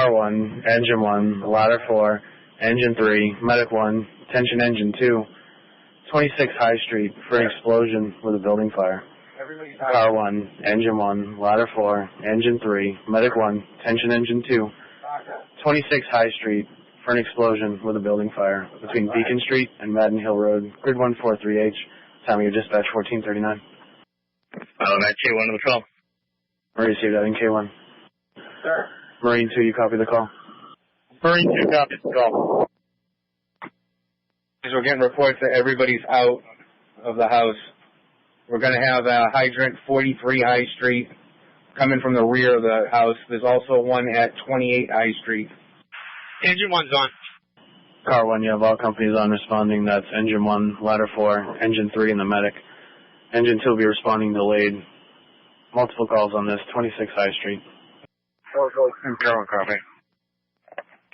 Car 1, Engine 1, Ladder 4, Engine 3, Medic 1, Tension Engine 2, 26 High Street for an explosion with a building fire. Car 1, Engine 1, Ladder 4, Engine 3, Medic 1, Tension Engine 2, 26 High Street for an explosion with a building fire between Beacon Street and Madden Hill Road, grid 143H, time of your dispatch 1439. That's K1 to the call. Received that in K1. Sir. Marine 2, you copy the call? Marine 2 copies the call. We're getting reports that everybody's out of the house. We're going to have a hydrant 43 High Street coming from the rear of the house. There's also one at 28 High Street. Engine 1's on. Car 1, you have all companies on responding. That's Engine 1, Ladder 4, Engine 3, and the medic. Engine 2 will be responding delayed. Multiple calls on this, 26 High Street. Car 1 copy.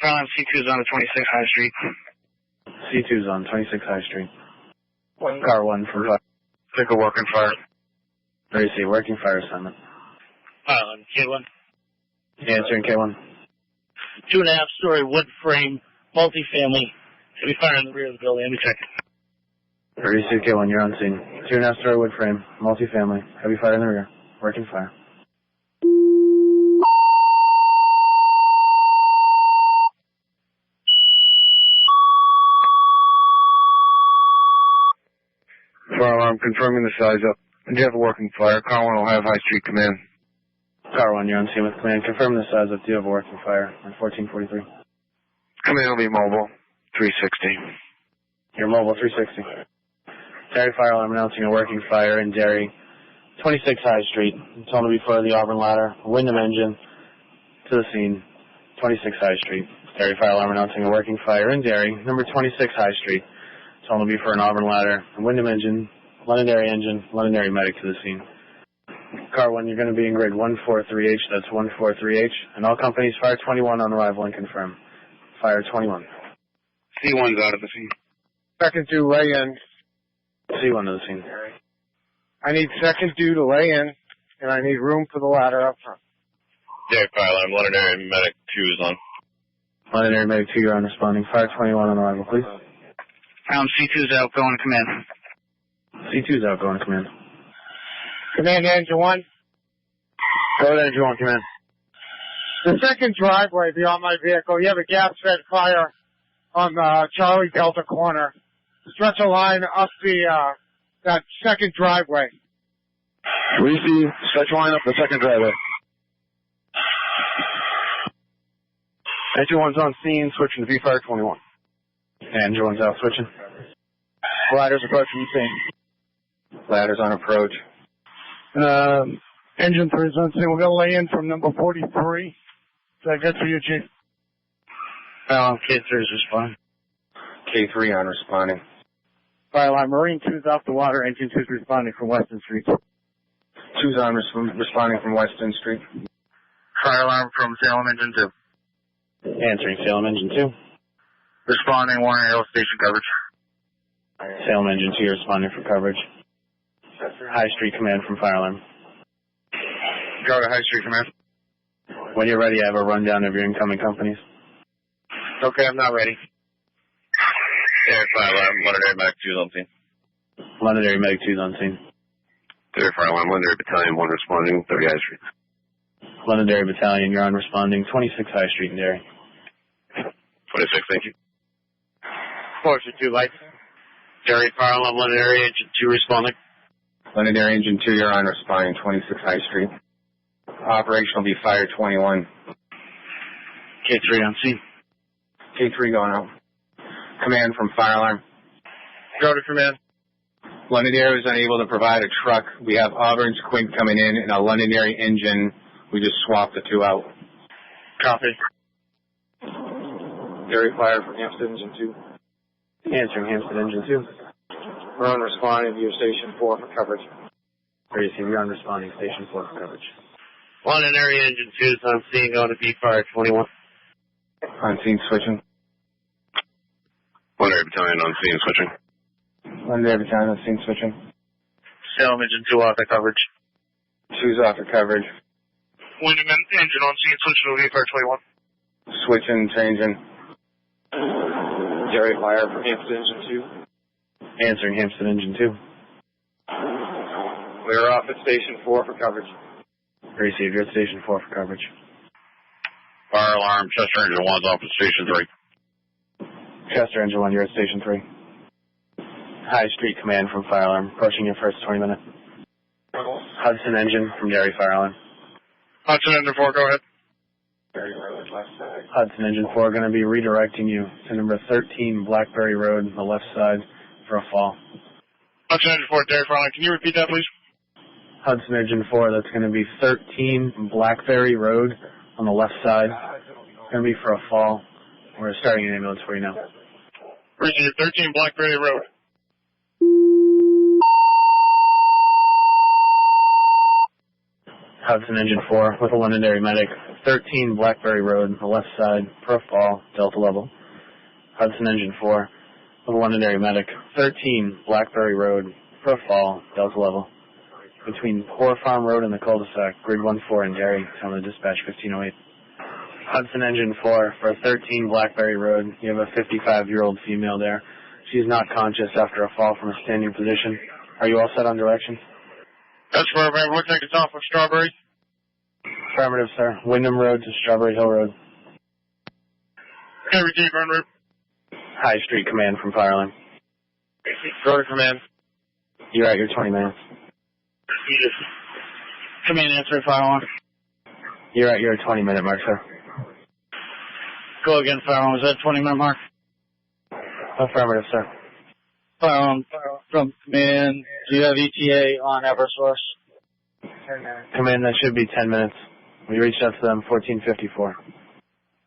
Car C2's on the 26 High Street. C2's on 26 High Street. Car 1 from fire. Take a working fire. Receive working fire assignment. K1. Answering K1. 2.5-story wood frame, multifamily. Heavy fire in the rear of the building. Let me check it. Receive K1, you're on scene. 2.5-story wood frame, multifamily. Heavy fire in the rear. Working fire. Fire alarm confirming the size up. And you have a working fire. Car 1 will have High Street command. Car 1, you're on scene with command. Confirm the size up. Do you have a working fire on 1443? Command will be mobile. 360. You're mobile 360. Derry Fire alarm announcing a working fire in Derry. 26 High Street. It's on before the Auburn Ladder. Wyndham engine to the scene. 26 High Street. Derry Fire alarm announcing a working fire in Derry. Number 26 High Street. It's on before an Auburn Ladder. Wyndham engine. Londonderry engine. Londonderry medic to the scene. Car 1, you're going to be in grid 143H. That's 143H. And all companies, Fire 21 on arrival and confirm. Fire 21. C1's out of the scene. Second due lay in. C1 to the scene. I need second due to lay in, and I need room for the ladder up front. Derry Fire alarm. Londonderry medic 2 is on. Londonderry medic 2, you're on responding. Fire 21 on arrival, please. C2's out, going to command. C2's out, going to command. Command Engine 1. Go to Engine 1, command. The second driveway beyond my vehicle, you have a gas-fed fire on the Charlie Delta corner. Stretch a line up that second driveway. Receive. Stretch line up the second driveway. Engine 1's on scene, switching to V-Fire 21. Engine 1's out, switching. Ladders approaching scene. Ladders on approach. Engine 3's on scene. We're going to lay in from number 43. Is that good for you, Chief? K3's responding. K3 on responding. Fire line Marine 2's off the water. Engine 2's responding from Weston Street. 2's on responding from Weston Street. Fire alarm from Salem Engine 2. Answering Salem Engine 2. Responding Warner Hill Station coverage. Salem Engine 2 responding for coverage. High Street command from fire alarm. Go to High Street command. When you're ready, I have a rundown of your incoming companies. Okay, I'm not ready. Derry Fire alarm. Londonderry medic 2 is on scene. Londonderry medic 2 is on scene. Derry Fire alarm. Londonderry battalion 1 responding 30 High Street. Londonderry battalion, you're on responding 26 High Street in Derry. 26, thank you. Fortune 2 lights. Derry Fire alarm. Londonderry Engine 2 responding. Londonderry Engine 2, you're on responding 26 High Street. Operation will be Fire 21. K3 on scene. K3 going out. Command from fire alarm. Go to command. Londonderry was unable to provide a truck. We have Auburn's Quint coming in and a Londonderry engine. We just swapped the two out. Copy. Derry Fire from Hampstead Engine 2. Answering Hampstead Engine 2. We're on responding to your Station 4 for coverage. Receive, you're on responding Station 4 for coverage. Londonderry Engine 2 is on scene, going to be Fire 21. On scene switching. Londonderry battalion on scene switching. Londonderry battalion on scene switching. Salem Engine 2 off the coverage. 2's off the coverage. Wyndham Engine on scene switching to Fire 21. switch and change in. Derry Fire from Hampshire Engine 2. Answering Hampstead Engine 2. We're off at Station 4 for coverage. Received. You're at Station 4 for coverage. Fire alarm, Chester Engine 1's off at Station 3. Chester Engine 1, you're at Station 3. High Street Command from Fire Alarm, approaching your first 20 minute. Hudson Engine from Derry Fire Alarm. Hudson Engine 4, go ahead. Derry Road, left side. Hudson Engine 4 going to be redirecting you to number 13 Blackberry Road, the left side, for a fall. Hudson Engine 4, Derry Fire Alarm. Can you repeat that, please? Hudson Engine 4, that's going to be 13 Blackberry Road on the left side. Going to be for a fall. We're starting an ambulance for you now. Received. 13 Blackberry Road. Hudson Engine 4 with a Londonderry medic. 13 Blackberry Road, the left side, per fall, Delta level. Hudson Engine 4 with a Londonderry medic. 13 Blackberry Road, per fall, Delta level. Between Poor Farm Road and the cul-de-sac, grid 14 in Derry, time of dispatch 1508. Hudson Engine 4 for 13 Blackberry Road. You have a 55-year-old female there. She's not conscious after a fall from a standing position. Are you all set on direction? That's where it looks like it's off of Strawberry. Affirmative, sir. Wyndham Road to Strawberry Hill Road. Okay, receive, en route. High Street Command from Fire Alarm. Go to command. You're at your 20 minutes. Command answering Fire Alarm. You're at your 20-minute mark, sir. Go again, Fire Alarm. Was that 20-minute mark? Affirmative, sir. Fire Alarm from command. Do you have ETA on Eversource? Command, that should be 10 minutes. We reached out to them 1454.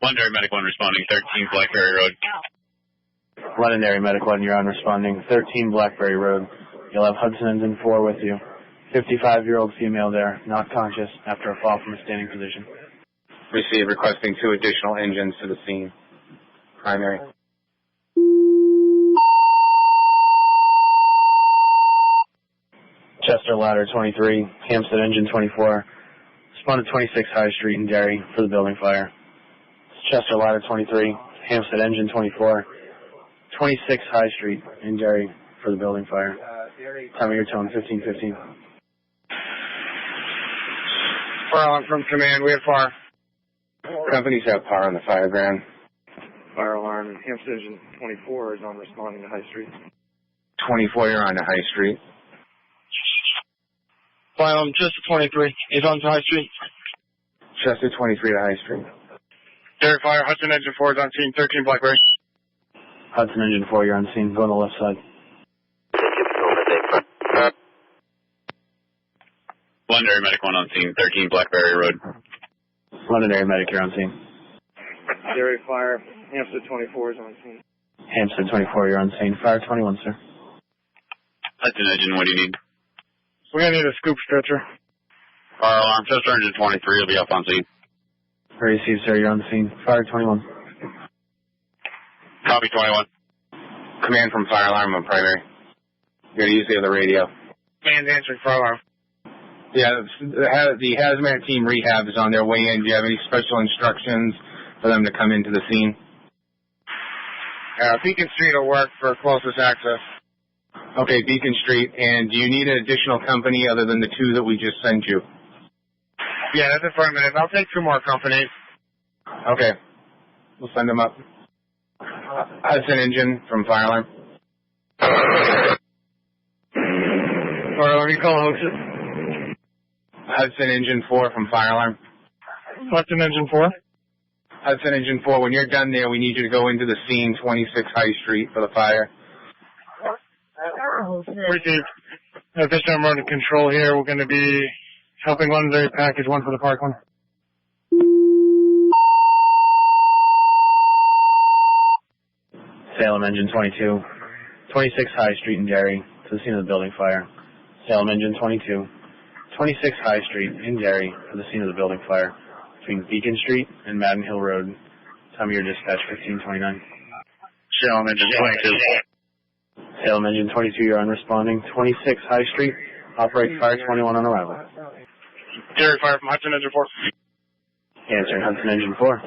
Londonderry Medic 1 responding, 13 Blackberry Road. Londonderry Medic 1, you're on responding. 13 Blackberry Road. You'll have Hudson Engine 4 with you. 55-year-old female there, not conscious after a fall from a standing position. Receive, requesting 2 additional engines to the scene. Primary. Chester Ladder 23, Hampstead Engine 24. Responded 26 High Street in Derry for the building fire. Chester Ladder 23, Hampstead Engine 24. 26 High Street in Derry for the building fire. Time of your tone, 1515. Fire Alarm from command. We have fire. Companies have power on the Fireground. Fire alarm, Hampshire Engine 24 is on responding to High Street. 24, you're on the High Street. Fire Alarm, Chester 23. He's on High Street. Chester 23 to High Street. Derry Fire, Hudson Engine 4 is on scene. 13 Blackberry. Hudson Engine 4, you're on scene. Go on the left side. Londonderry Medic 1 on scene, 13 Blackberry Road. Londonderry Medic, you're on scene. Derry Fire, Hampshire 24 is on scene. Hampstead 24, you're on scene. Fire 21, sir. Hudson Engine, what do you need? We're going to need a scoop stretcher. Fire alarm, Chester Engine 23 will be up on scene. Received, sir. You're on the scene. Fire 21. Copy 21. Command from Fire Alarm on primary. You're going to use the other radio. Command answering Fire Alarm. Yeah, the hazmat team rehab is on their way in. Do you have any special instructions for them to come into the scene? Beacon Street will work for closest access. Okay, Beacon Street. And do you need an additional company other than the 2 that we just sent you? Yeah, that's affirmative. I'll take 2 more companies. Okay. We'll send them up. Hudson Engine from Fire Alarm. Fire Alarm, you call Hudson. Hudson Engine 4 from Fire Alarm. Hudson Engine 4? Hudson Engine 4, when you're done there, we need you to go into the scene, 26 High Street, for the fire. Received. At this time, we're under control here. We're going to be helping Londonderry package 1 for the Parkland. Salem Engine 22. 26 High Street in Derry to the scene of the building fire. Salem Engine 22. 26 High Street in Derry for the scene of the building fire between Beacon Street and Madden Hill Road. Time of your dispatch, 1529. Salem Engine 22. Salem Engine 22, you're on responding. 26 High Street, operate Fire 21 on arrival. Derry Fire from Hudson Engine 4. Answering Hudson Engine 4.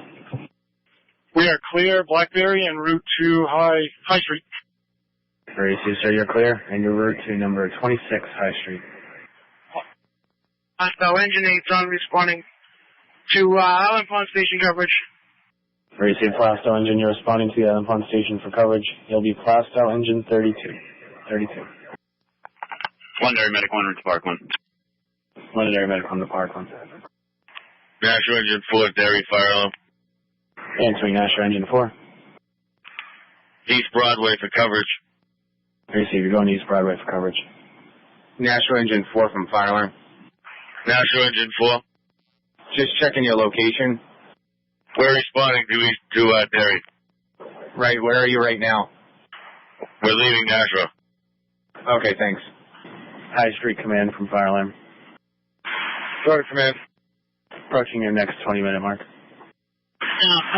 We are clear, Blackberry, en route to High Street. Receive, sir, you're clear, and your route to number 26 High Street. Hostile engine 8's on responding to Island Pond Station coverage. Receive, Plastow engine, you're responding to the Island Pond Station for coverage. You'll be Plastow engine 32. 1 Derry Medic 1, route to Parkland. 1 Derry Medic on the Parkland. National Engine 4, Derry Fire alarm. Answering National Engine 4. East Broadway for coverage. Receive, you're going to East Broadway for coverage. National Engine 4 from Fire Alarm. National Engine 4. Just checking your location. We're responding to Derry. Right, where are you right now? We're leaving Nashville. Okay, thanks. High Street Command from Fire Alarm. Go to command. Approaching your next 20-minute mark.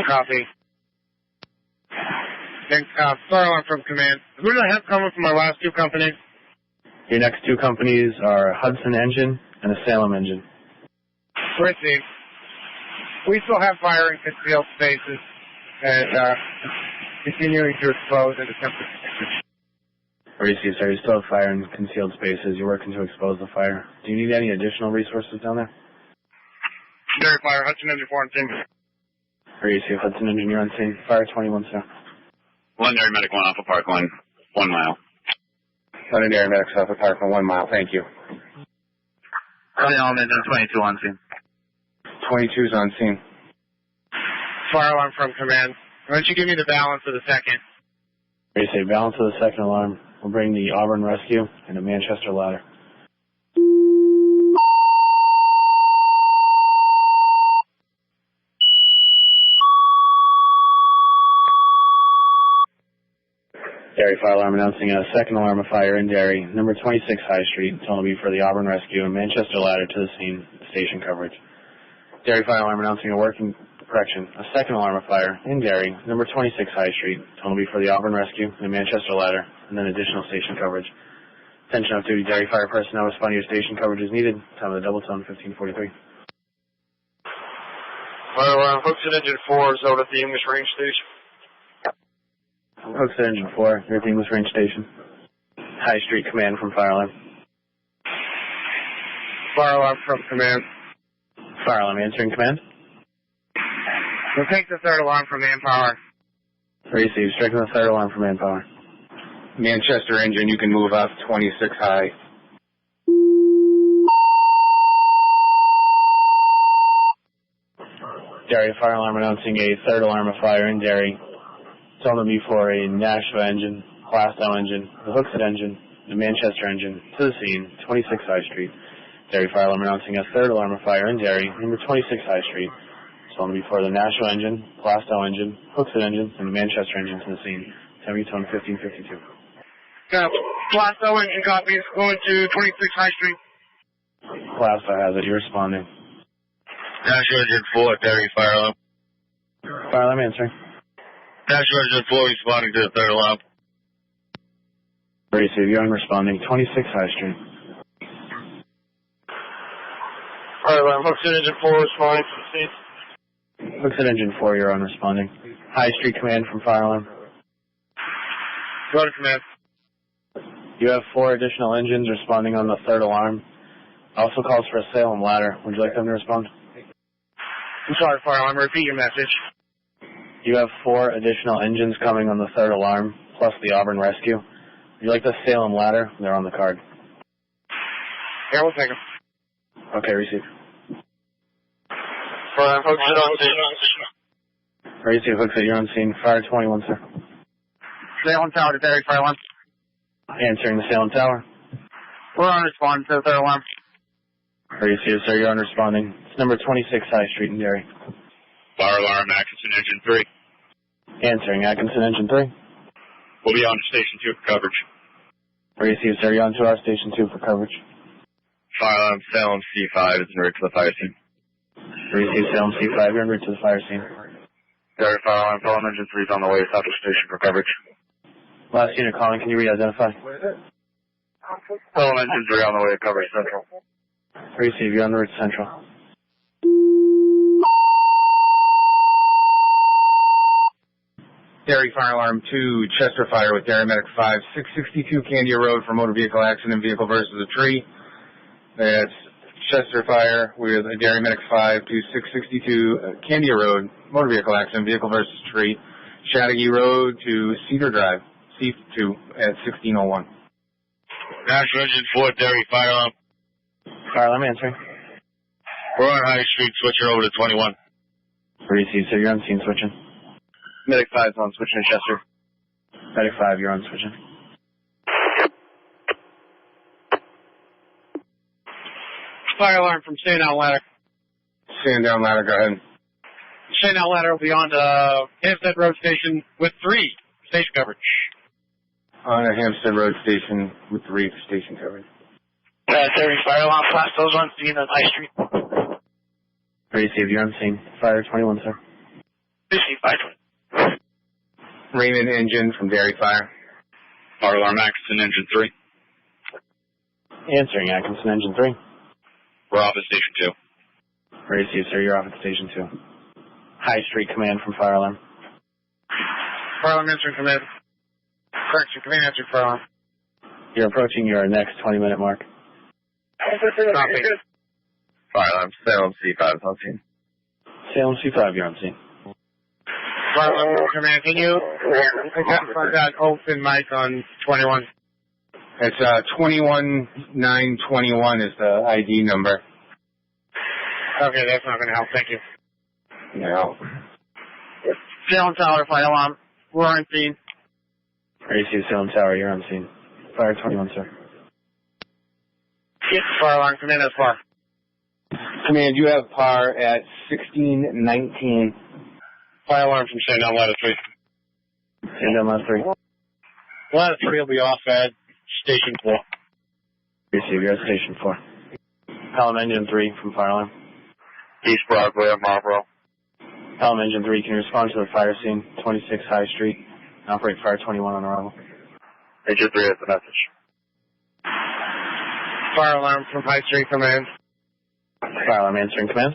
Copy. Thanks, Fire Alarm from command. Who did I have coming from my last two companies? Your next two companies are Hudson Engine and a Salem Engine. Receive. We still have fire in concealed spaces and continuing to expose and attempt to... Receive, sir. You still have fire in concealed spaces. You're working to expose the fire. Do you need any additional resources down there? Derry Fire, Hudson Engine 4 on scene. Receive, Hudson Engine, you're on scene. Fire 21, sir. 1 Derry Medic 1 Alpha Parkland, 1 mile. 1 Derry Medic Alpha Parkland, 1 mile. Thank you. Element Engine 22 on scene. 22's on scene. Fire Alarm from command. Why don't you give me the balance of the second? Receive, balance of the second alarm. We'll bring the Auburn Rescue and a Manchester ladder. Derry Fire Alarm announcing a second alarm of fire in Derry, number 26 High Street. It's only be for the Auburn Rescue and Manchester ladder to the scene, station coverage. Derry Fire Alarm announcing a second alarm of fire in Derry, number 26 High Street. It's only be for the Auburn Rescue and Manchester ladder, and then additional station coverage. Attention off-duty Derry Fire personnel responding to your station coverage is needed. Time of the double tone, 1543. Fire Alarm, Hudson Engine 4 is out at the English Range Station. Hudson Engine 4, you're at the English Range Station. High Street Command from Fire Alarm. Fire Alarm from command. Fire Alarm answering command. We'll take the third alarm from manpower. Receive, striking the third alarm from manpower. Manchester Engine, you can move up 26 high. Derry Fire Alarm announcing a third alarm of fire in Derry. It's only be for a Nashville engine, Plastow engine, the Hooksett engine, the Manchester engine to the scene, 26 High Street. Derry Fire Alarm announcing a third alarm of fire in Derry, number 26 High Street. It's only be for the Nashville engine, Plastow engine, Hooksett engine, and the Manchester engine to the scene. Time tone 1552. Plastow engine copies going to 26 High Street. Plastow has it. You're responding. National Engine 4, Derry Fire alarm. Fire Alarm answering. National Engine 4 responding to the third alarm. Receive, you're on responding, 26 High Street. Fire Alarm, Hudson Engine 4 responding to the scene. Hooksett Engine 4, you're on responding. High Street Command from Fire Alarm. Go to command. You have 4 additional engines responding on the third alarm. Also calls for a Salem ladder. Would you like them to respond? I'm sorry, Fire Alarm. Repeat your message. You have 4 additional engines coming on the third alarm, plus the Auburn Rescue. Would you like the Salem ladder? They're on the card. Yeah, we'll take them. Okay, receive. Fire Alarm, Hudson on scene. Receive, Hooksett, you're on scene. Fire 21, sir. Salem Tower to Derry Fire Alarm. Answering the Salem Tower. We're on responding to the third alarm. Receive, sir, you're on responding. It's number 26 High Street in Derry. Fire alarm, Atkinson Engine 3. Answering Atkinson Engine 3. We'll be on to Station 2 for coverage. Receive, sir, you're on to our Station 2 for coverage. Fire alarm, Salem C5 is en route to the fire scene. Receive, Salem C5, you're en route to the fire scene. Derry Fire alarm, Salem Engine 3 is on the way south of station for coverage. Last unit calling, can you re-identify? Salem Engine 3 on the way to coverage central. Receive, you're on the route to Central. Derry Fire Alarm 2, Chester Fire with Derry Medic 5, 662 Candia Road for motor vehicle accident, vehicle versus a tree. That's Chester Fire with a Derry Medic 5 to 662 Candia Road, motor vehicle accident, vehicle versus tree. Chattagee Road to Cedar Drive, C2 at 1601. National Engine 4, Derry Fire Alarm. Fire alarm answering. We're on High Street, switching over to 21. Received, sir. You're on scene switching. Medic 5's on switching to Chester. Medic 5, you're on switching. Fire alarm from Sandown Ladder. Sandown Ladder, go ahead. Sandown Ladder will be on Hampstead Road Station with 3 station coverage. On a Hampstead Road Station with 3 station coverage. Derry Fire Alarm Plasto's on scene on High Street. Received, you're on scene. Fire 21, sir. Receive 520. Raymond Engine from Derry Fire. Fire Alarm Atkinson, Engine 3. Answering, Atkinson, Engine 3. We're off at Station 2. Received, sir. You're off at Station 2. High Street command from Fire Alarm. Fire alarm answering command. Correction, command answering fire alarm. You're approaching your next 20-minute mark. Copy. Fire alarm, Salem C5's on scene. Salem C5, you're on scene. Fire alarm command, can you identify that open mic on 21? It's 21921 is the ID number. Okay, that's not going to help. Thank you. No. Salem Tower fire alarm. We're on scene. Received, Salem Tower, you're on scene. Fire 21, sir. Yes, fire alarm command as far. Command, you have par at 1619. Fire alarm from Sandown Ladder 3. Sandown Ladder 3. Ladder 3 will be off at Station 4. Received, you're at Station 4. Pelham Engine 3 from Fire Alarm. East Broadway at Marlboro. Pelham Engine 3, can you respond to the fire scene, 26 High Street, and operate Fire 21 on arrival? Engine 3 has the message. Fire alarm from High Street command. Fire Alarm answering command.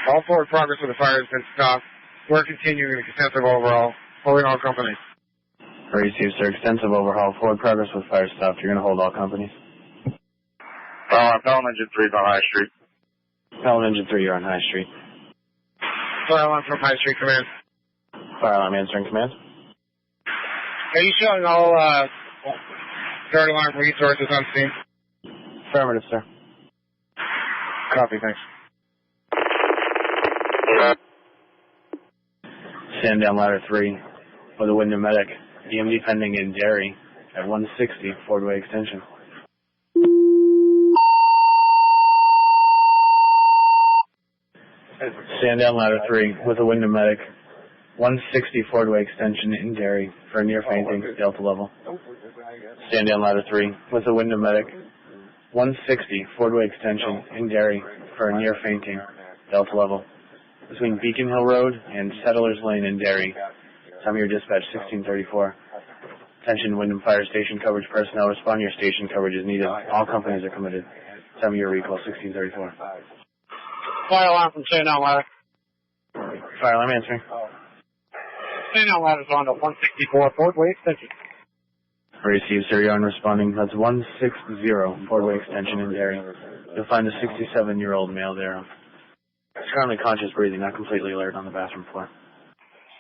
All forward progress with the fire has been stopped. We're continuing extensive overhaul, holding all companies. Received, sir. Extensive overhaul. Forward progress with fire stopped. You're going to hold all companies. Pelham Engine 3 is on High Street. Pelham Engine 3, you're on High Street. Fire alarm from High Street command. Fire Alarm answering command. Are you showing all third alarm resources on scene? Affirmative, sir. Copy, thanks. Sandown Ladder 3 with a Wyndham Medic. EMD pending in Derry at 160 Fordway Extension. Sandown Ladder 3 with a Wyndham Medic. 160 Fordway Extension in Derry for a near fainting Delta level. Sandown Ladder 3 with a Wyndham Medic. 160 Fordway Extension in Derry for a near fainting Delta level. Between Beacon Hill Road and Settlers Lane in Derry. Time of your dispatch 1634. Attention Wyndham Fire Station coverage personnel. Respond to your station coverage is needed. All companies are committed. Time of your recall 1634. Fire alarm from Sandown Ladder. Fire alarm answering. Sandown Ladder's on to 164 Fordway Extension. Received, sir. You're on responding. That's 160 Fordway Extension in Derry. You'll find a 67-year-old male there. He's currently conscious breathing, not completely alert on the bathroom floor.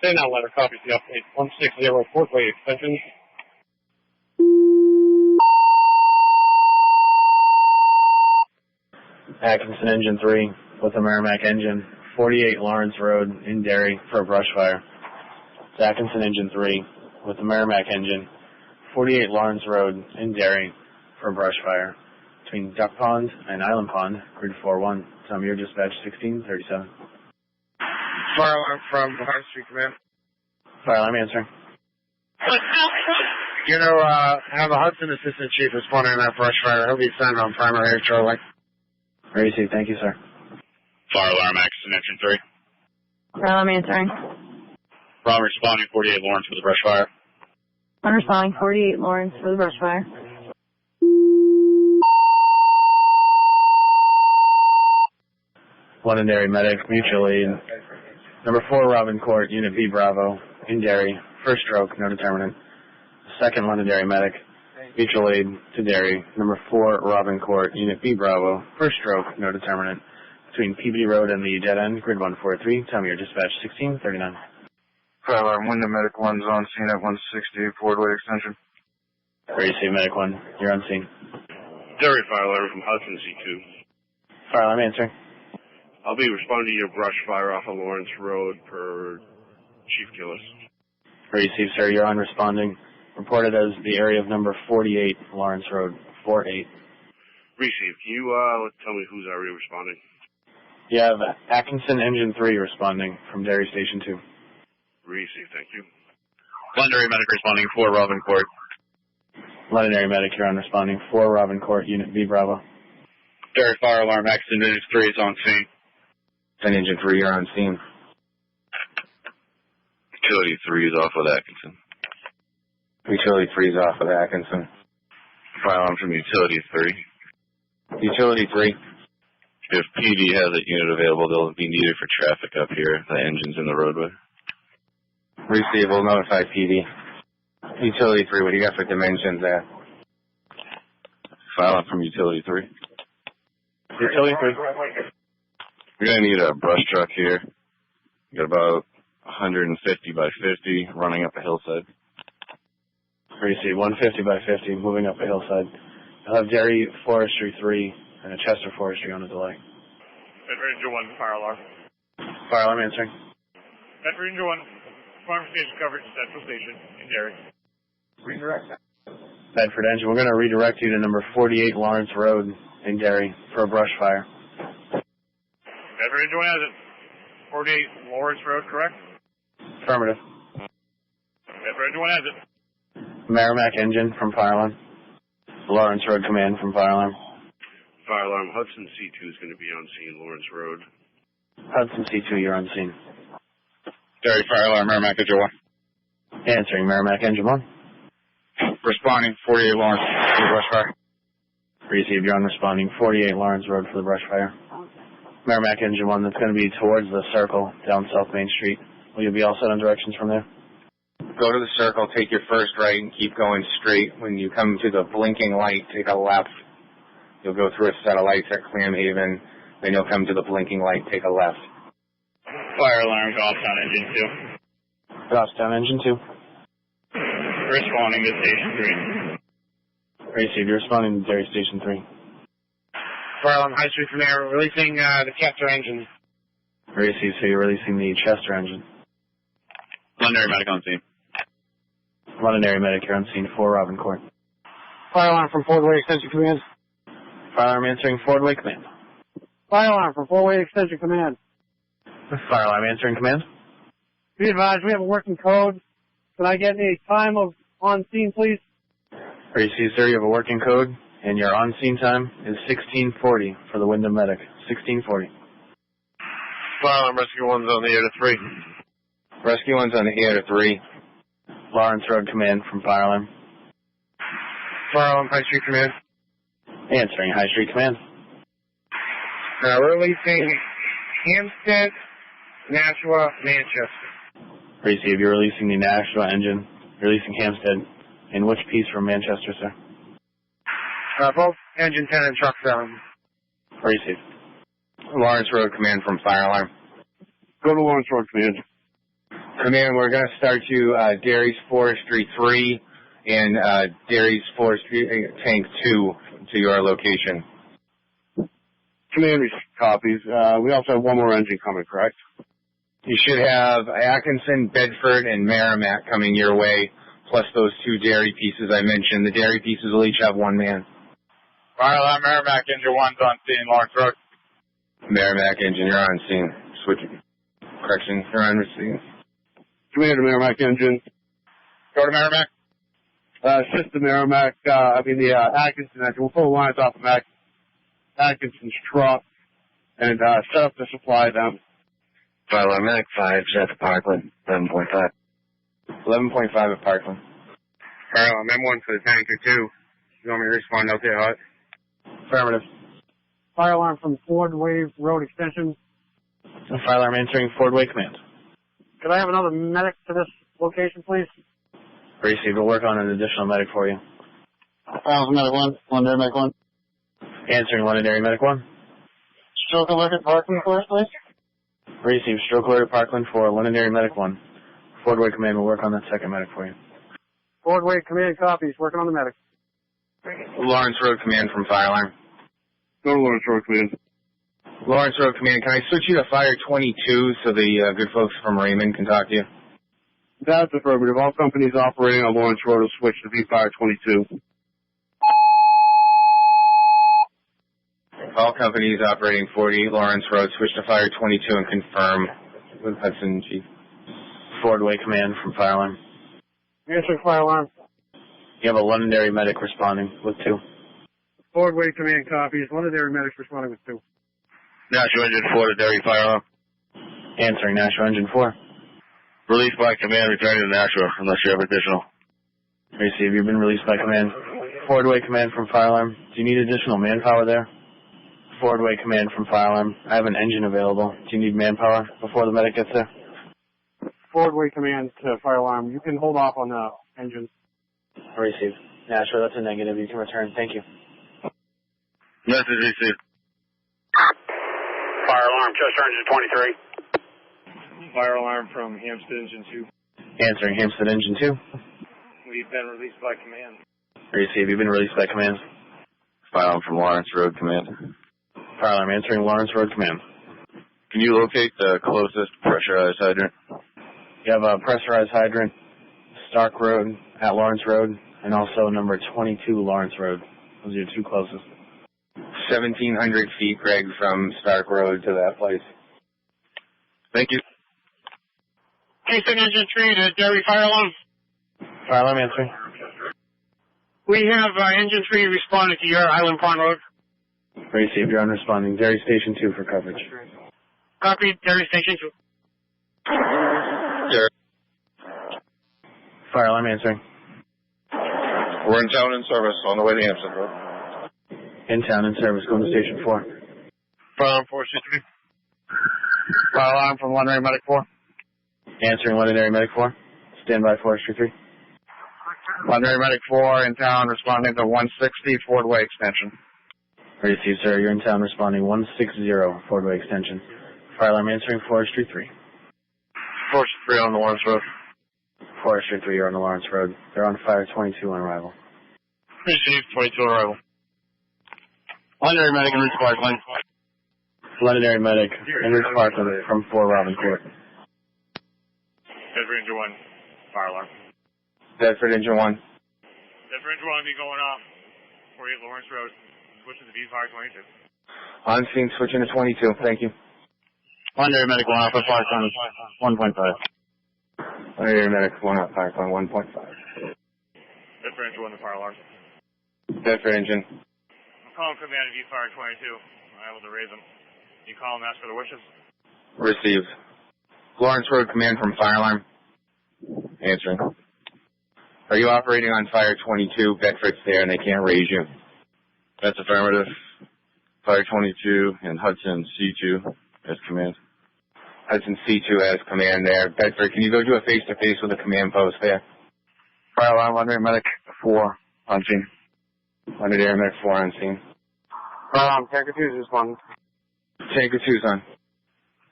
Sandown Ladder copies the update. 160 Fordway Extension. Atkinson Engine 3 with a Merrimack engine. 48 Lawrence Road in Derry for a brush fire. It's Atkinson Engine 3 with a Merrimack engine. 48 Lawrence Road in Derry for a brush fire between Duck Pond and Island Pond, grid 4-1. Time of your dispatch 1637. Fire alarm from High Street Command. Fire alarm answering. You know, have a Hudson Assistant Chief responding to that brush fire. He'll be assigned on primary Charlie. Received. Thank you, sir. Fire Alarm Atkinson Engine 3. Fire alarm answering. Ron responding 48 Lawrence for the brush fire. I'm responding 48 Lawrence for the brush fire. Londonderry Medic, mutual aid. Number 4 Robin Court, Unit B Bravo. in Derry. First stroke, no determinant. Second Londonderry medic. Mutual aid to Derry. Number 4, Robin Court, Unit B Bravo. First stroke, no determinant. Between Peabody Road and the dead end, grid 143. Tell me your dispatch 1639. Fire alarm, Wyndham Medic 1's on scene at 160 Fordway Extension. Receive medic 1, you're on scene. Derry Fire alarm from Hudson C2. Fire alarm answering. I'll be responding to your brush fire off of Lawrence Road per Chief Gillis. Receive, sir, you're on responding. Reported as the area of number 48, Lawrence Road, 48. Receive. Can you tell me who's already responding? You have Atkinson Engine 3 responding from Derry Station 2. Receive, thank you. Londonderry medic responding 4 Robin Court. Londonderry medic, you're on responding. 4 Robin Court, Unit B Bravo. Derry Fire alarm, Atkinson Engine 3 is on scene. And Engine 3, you're on scene. Utility 3 is off with Atkinson. Utility 3 is off with Atkinson. Fire alarm from Utility 3. Utility 3. If PD has a unit available, they'll be needed for traffic up here. The engine's in the roadway. Receive, we'll notify PD. Utility 3, what do you got for dimensions there? Fire alarm from Utility 3. Utility 3. We're going to need a brush truck here. We got about 150 by 50 running up a hillside. Receive, 150 by 50, moving up a hillside. You'll have Derry Forestry 3 and a Chester Forestry on a delay. Bedford Ranger 1, fire alarm. Fire alarm answering. Bedford Ranger 1, farm station coverage, Central Station in Derry. Redirect. Bedford Engine, we're going to redirect you to number 48 Lawrence Road in Derry for a brush fire. Bedford Ranger 1 has it. 48 Lawrence Road, correct? Affirmative. Bedford Ranger 1 has it. Merrimack Engine from Fire Alarm. Lawrence Road Command from Fire Alarm. Fire alarm, Hudson C2 is going to be on scene, Lawrence Road. Hudson C2, you're on scene. Derry Fire alarm, Merrimack Engine 1. Answering Merrimack Engine 1. Responding 48 Lawrence for the brush fire. Receive, you're on responding 48 Lawrence Road for the brush fire. Merrimack Engine 1, that's going to be towards the circle down South Main Street. Will you be all set on directions from there? Go to the circle, take your first right, and keep going straight. When you come to the blinking light, take a left. You'll go through a set of lights at Clamhaven. Then you'll come to the blinking light, take a left. Fire alarm, Goffstown Engine 2. Goffstown Engine 2. Responding to Station 3. Receive, you're responding to Derry Station 3. Fire alarm, High Street from there, releasing the Chester engine. Receive, so you're releasing the Chester engine. Londonderry medic on scene. Londonderry medic, you're on scene 4 Robin Court. Fire alarm from Fordway Extension Command. Fire alarm answering Fordway Command. Fire alarm from Fordway Extension Command. Fire alarm answering command. Be advised, we have a working code. Can I get a time of on scene, please? Receive, sir, you have a working code, and your on scene time is 1640 for the Wyndham medic. 1640. Fire alarm, Rescue 1's on the air to 3. Rescue 1's on the air to 3. Lawrence Road Command from Fire Alarm. Fire alarm, High Street Command. Answering High Street Command. We're releasing Hampstead, Nashua, Manchester. Receive, you're releasing the Nashua engine. You're releasing Hampstead. In which piece from Manchester, sir? Both engine 10 and truck 7. Receive. Lawrence Road Command from Fire Alarm. Go to Lawrence Road Command. Command, we're going to start you Derry's Forestry 3 and Derry's Forestry Tank 2 to your location. Command copies. We also have one more engine coming, correct? You should have Atkinson, Bedford, and Merrimack coming your way, plus those 2 Derry pieces I mentioned. The Derry pieces will each have 1 man. Fire alarm, Merrimack Engine 1's on scene, Lawrence Road. Merrimack Engine, you're on scene. Switch. Correction, you're on scene. Command to Merrimack engine. Go to Merrimack. Assist the Merrimack, the Atkinson engine. We'll pull the lines off of Atkinson's truck and set up to supply them. Fire alarm, Medic 5, set to Parkland, 11.5. 11.5 at Parkland. Fire alarm, M1 for the tanker 2. You want me to respond out there, Hut? Affirmative. Fire alarm from Ford Wave Road Extension. Fire alarm answering Fordway Command. Could I have another medic to this Location, please. Received. We'll work on an additional medic for you. Medic 1, Londonderry Medic 1. Answering Londonderry Medic 1. Stroke alert at Parkland, please. Received. Stroke alert at Parkland for Londonderry Medic 1. Fordway Command will work on that second medic for you. Fordway Command copies. Working on the medic. Lawrence Road Command from Fire Alarm. Go to Lawrence Road, please. Lawrence Road Command, can I switch you to Fire 22 so the good folks from Raymond can talk to you? That's affirmative. All companies operating on Lawrence Road will switch to Fire 22. All companies operating 48 Lawrence Road switch to Fire 22 and confirm with Hudson Chief. Fordway Command from Fire Alarm. Answering Fire Alarm. You have a Londonderry medic responding with 2. Fordway Command copies. Londonderry medics responding with 2. National Engine 4 to Derry Fire. Answering National Engine 4. Released by command, returning to Nashua unless you have additional. Receive. You've been released by command. Fordway Command from Fire Alarm. Do you need additional manpower there? Fordway Command from Fire Alarm. I have an engine available. Do you need manpower before the medic gets there? Fordway Command to Fire Alarm. You can hold off on the engine. Receive. Nashua, that's a negative. You can return. Thank you. Message received. Fire Alarm, Chester Engine 23. Fire alarm from Hampstead Engine 2. Answering Hampstead Engine 2. We've been released by command. Receive. You've been released by command. Fire Alarm from Lawrence Road Command. Fire Alarm answering Lawrence Road Command. Can you locate the closest pressurized hydrant? You have a pressurized hydrant, Stark Road at Lawrence Road, and also number 22 Lawrence Road. Those are your 2 closest. 1,700 feet, Greg, from Stark Road to that place. Thank you. Hampstead Engine 3 to Derry Fire Alarm. Fire Alarm answering. We have Engine 3 responding to your Island Pond Road. Receive. You're unresponding. Derry Station 2 for coverage. Copy, Derry Station 2. Derry. Fire Alarm answering. We're in town in service on the way to Hampstead Road. In town in service. Going to Station 4. Fire Alarm 463. Fire Alarm from Londonderry Medic 4. Answering Londonderry Medic 4. Stand by Forestry 3. Londonderry Medic 4 in town responding to 160 Fordway Extension. Receive, sir. You're in town responding 160 Fordway Extension. Fire Alarm answering Forestry 3. Forestry 3 on the Lawrence Road. Forestry 3, you're on the Lawrence Road. They're on Fire 22 on arrival. Received 22 on arrival. Londonderry Medic and Route Parkland. Londonderry Medic and Route Parkland from 4 Robin Court. Bedford Engine 1. Fire alarm. Bedford Engine 1. Bedford Engine 1 will be going off. 48 Lawrence Road. Switching to Fire 22. On scene, switching to 22. Thank you. Londonderry Medic 1 Alpha Parkland 1.5. Londonderry Medic 1 at Fireground 1.5. Bedford Engine 1 to fire alarm. Bedford Engine. I'm calling command of Fire 22. I'm able to raise them. You call and ask for the wishes. Received. Lawrence Road Command from Fire Alarm. Answering. Are you operating on Fire 22? Bedford's there and they can't raise you. That's affirmative. Fire 22 and Hudson C2 as command. Hudson C2 as command there. Bedford, can you go do a face-to-face with the command post there? Fire Alarm, Londonderry Medic 4 on scene. Londonderry Medic 4 on scene. Fire Alarm, Tanker 2 is responding. Tanker 2's on.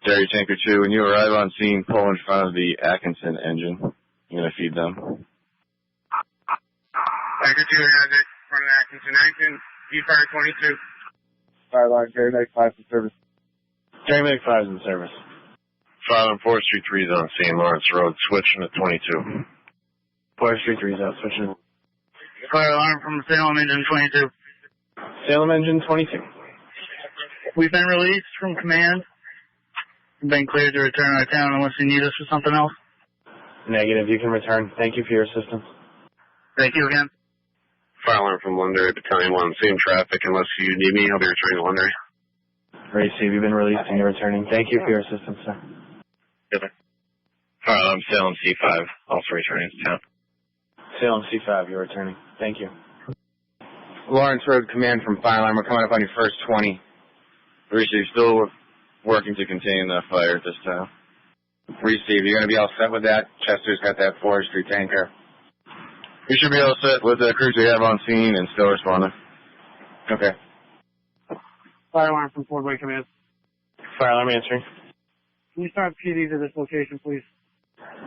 Derry Tanker 2, when you arrive on scene, pull in front of the Atkinson engine. I'm going to feed them. Tanker 2 has it from the Atkinson engine. Fire 22. Fire Alarm, Derry Medic 5 in service. Derry Medic 5 is in service. Fire alarm 433 is on scene. Lawrence Road. Switching to 22. Forestry 3 is out. Switching. Fire alarm from Salem Engine 22. Salem Engine 22. We've been released from command. We've been cleared to return our town unless you need us for something else. Negative. You can return. Thank you for your assistance. Thank you again. Fire alarm from Londonderry Battalion 1. Same traffic. Unless you need me, I'll be returning to Londonderry. Receive. You've been released and you're returning. Thank you for your assistance, sir. Fire alarm Salem C5. Also returning to town. Salem C5, you're returning. Thank you. Lawrence Road Command from Fire Alarm. We're coming up on your first 20. Receive, still working to contain the fire at this time. Receive. You're going to be all set with that? Chester's got that forestry tanker. We should be all set with the crews we have on scene and still responding. Okay. Fire alarm from Ford Way Command. Fire alarm answering. Can you start PD to this location, please?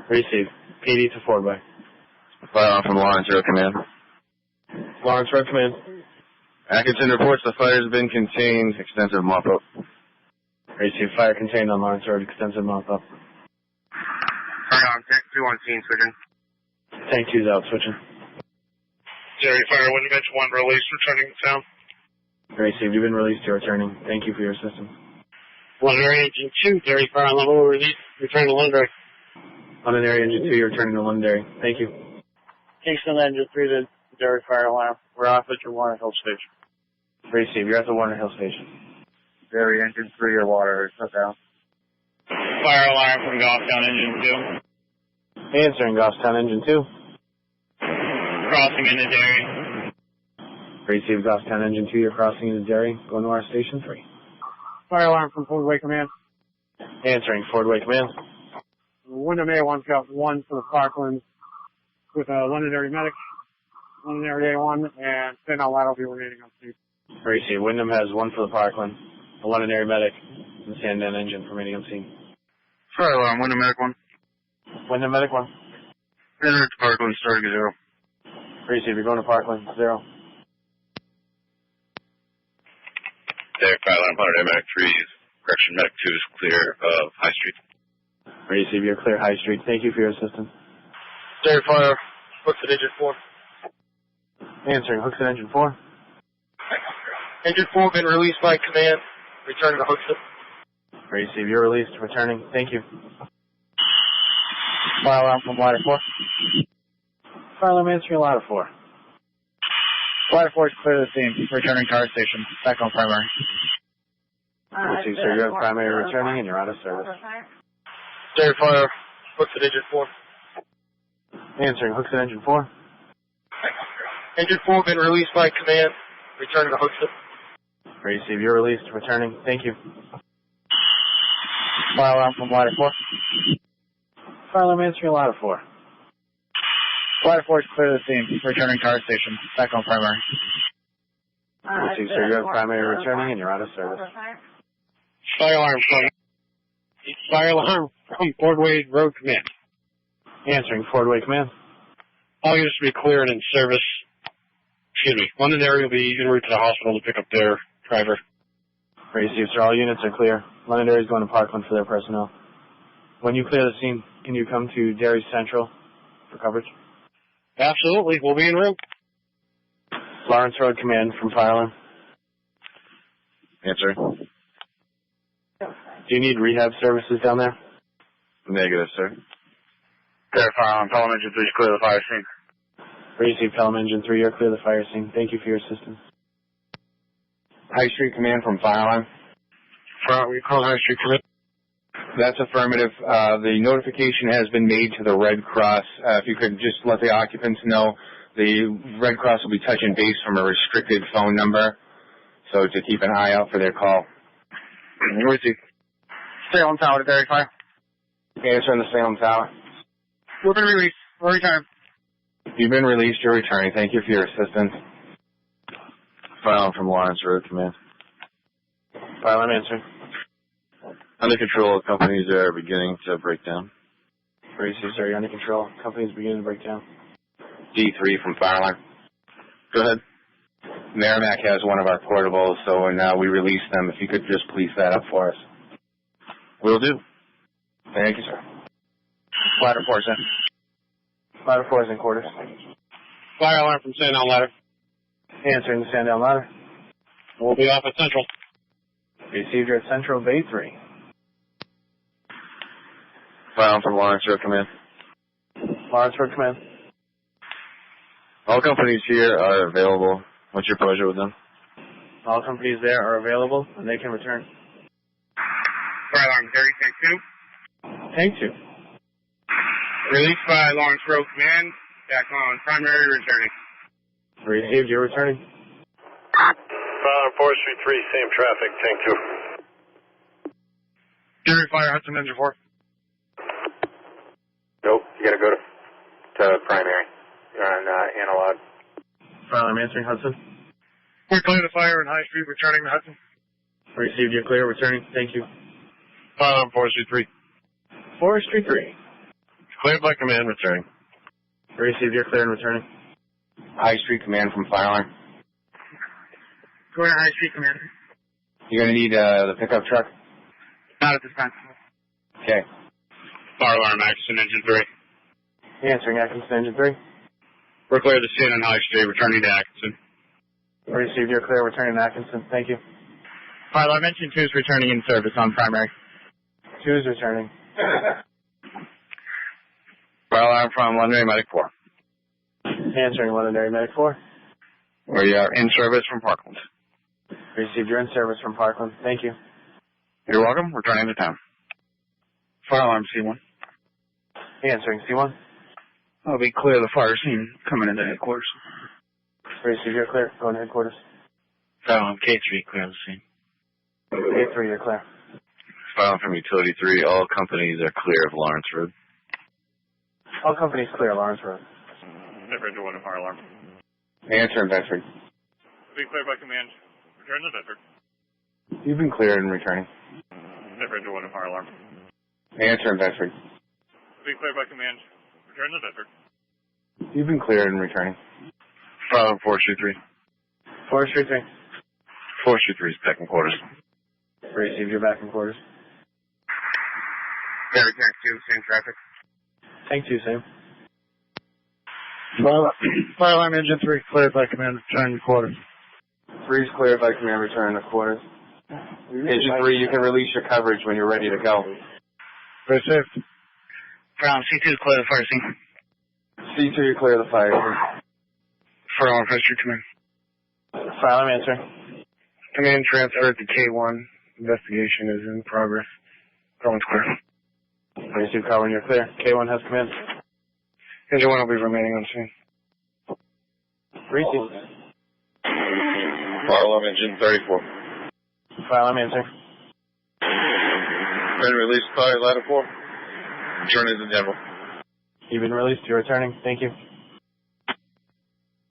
Receive. PD to Ford Way. Fire alarm from Lawrence Road Command. Lawrence Road Command. Atkinson reports the fire has been contained. Extensive mop-up. Receive. Fire contained on Lawrence Road. Extensive mop-up. Fire alarm, tank 2 on scene, switching. Tank 2's out. Switching. Derry Fire, when you mention 1 release, returning to town. Receive. You've been released. You're returning. Thank you for your assistance. Londonderry Engine 2, Derry Fire on level release, return to Londonderry. Londonderry Engine 2, you're returning to Londonderry. Thank you. Kingston Engine 3 to Derry Fire alarm. We're off at your Warner Hill station. Receive. You're at the Warner Hill station. Derry Engine 3, your water is shut down. Fire alarm from Goffstown Engine 2. Answering Goffstown Engine 2. Crossing into Derry. Receive Goffstown Engine 2, you're crossing into Derry. Going to our station 3. Fire alarm from Ford Way Command. Answering Ford Way Command. Wyndham A1's got 1 for the Parkland with a Londonderry medic, Londonderry A1, and then I'll let be remaining on scene. Receive. Wyndham has 1 for the Parkland, a Londonderry medic, and the Sandan engine remaining on scene. Fire alarm, Wyndham Medic 1. Wyndham medic 1. Enter to Parkland, starting at 0. Receive. You're going to Parkland 0. Derry Fire alarm, Hunter Medic 3. Correction, Medic 2 is clear of High Street. Receive. You're clear High Street. Thank you for your assistance. Derry Fire, what's the Engine 4? Answering Hookston Engine 4. Engine 4 been released by command, returning to Hookston. Receive. You're released. Returning. Thank you. Fire alarm from Ladder 4. Fire alarm answering Ladder 4. Ladder 4 is clear of the scene, returning to our station, back on primary. Receive, sir. You're at primary returning and you're out of service. Derry Fire, what's the Engine 4? Answering Hookston Engine 4. Engine 4 been released by command, returning to Hookston. Receive. You're released. Returning. Thank you. Fire alarm from Ladder 4. Fire alarm answering Ladder 4. Ladder 4 is clear of the scene, returning to our station, back on primary. Receive, sir. You're at primary returning and you're out of service. Fire alarm from Ford Way Road Command. Answering Ford Way Command. All units to be clear and in service. Excuse me. Londonderry will be en route to the hospital to pick up their driver. Receive, sir. All units are clear. Londonderry is going to Parkland for their personnel. When you clear the scene, can you come to Derry Central for coverage? Absolutely. We'll be en route. Lawrence Road Command from Fire Alarm. Answering. Do you need rehab services down there? Negative, sir. Derry Fire alarm, Pelham Engine 3 is clear of the fire scene. Receive Pelham Engine 3, you're clear of the fire scene. Thank you for your assistance. High Street Command from Fire alarm. We call High Street Command. That's affirmative. The notification has been made to the Red Cross. If you could just let the occupants know, the Red Cross will be touching base from a restricted phone number, so to keep an eye out for their call. Receive. Salem Tower to Derry Fire. Answering the Salem Tower. We've been released. We'll return. You've been released. You're returning. Thank you for your assistance. Fire alarm from Lawrence Road Command. Fire alarm answering. Under control, companies are beginning to break down. Receive, sir. You're under control. Company's beginning to break down. D3 from Fire alarm. Go ahead. Merrimack has one of our portables, so now we release them. If you could just police that up for us. Will do. Thank you, sir. Ladder 4 is in. Ladder 4 is in quarters. Fire alarm from Sandown Ladder. Answering the Sandown Ladder. We'll be off at Central. Received, you're at Central Bay 3. Fire alarm from Lawrence Road Command. Lawrence Road Command. All companies here are available. What's your pleasure with them? All companies there are available and they can return. Fire alarm, Derry Tank 2. Tank 2. Released by Lawrence Road Command. Back on primary returning. Received, you're returning. Fire alarm, Forestry 3, same traffic, Tank 2. Derry Fire, Hudson Engine 4. Nope, you gotta go to primary. You're on analog. Fire alarm answering Hudson. We're clear the fire in High Street, returning to Hudson. Received your clear, returning. Thank you. Fire alarm Forestry 3. Forestry 3. Cleared by command, returning. Received your clear and returning. High Street Command from Fire Alarm. Clear High Street, Commander. You're going to need the pickup truck? Not at this time. Okay. Fire alarm, Atkinson, engine 3. Answering Atkinson, engine 3. We're clear to scene on High Street, returning to Atkinson. Received your clear, returning to Atkinson. Thank you. Fire alarm engine 2 is returning in service on primary. 2 is returning. Fire alarm from Londonderry Medic 4. Answering Londonderry Medic 4. We are in service from Parkland. Received your in service from Parkland. Thank you. You're welcome. Returning to town. Fire alarm C1. Answering C1. I'll be clear of the fire scene coming into headquarters. Received your clear. Going to headquarters. Fire alarm K3, clear the scene. A3, you're clear. Fire alarm from Utility 3. All companies are clear of Lawrence Road. All companies clear Lawrence Road. Bedford to 1 fire alarm. Answer in Bedford. Be cleared by command. Return to Bedford. You've been cleared and returning. Bedford to 1 fire alarm. Answer in Bedford. Be cleared by command. Return to Bedford. You've been cleared and returning. Fire alarm Forestry 3. Forestry 3. Forestry 3 is back in quarters. Received your back in quarters. Derry Fire 2, same traffic. Tank 2, same. Fire alarm engine 3, cleared by command, returning to quarters. 3 is cleared by command, returning to quarters. Engine 3, you can release your coverage when you're ready to go. Very safe. Fire alarm C2 is clear the fire scene. C2, you clear the fire. Fire alarm First Street Command. Fire alarm answering. Command transferred to K1. Investigation is in progress. Going clear. Received call when you're clear. K1 has command. Engine 1 will be remaining on scene. Received. Fire alarm engine 34. Fire alarm answering. Been released, fire ladder 4. Returning to Denver. You've been released. You're returning. Thank you.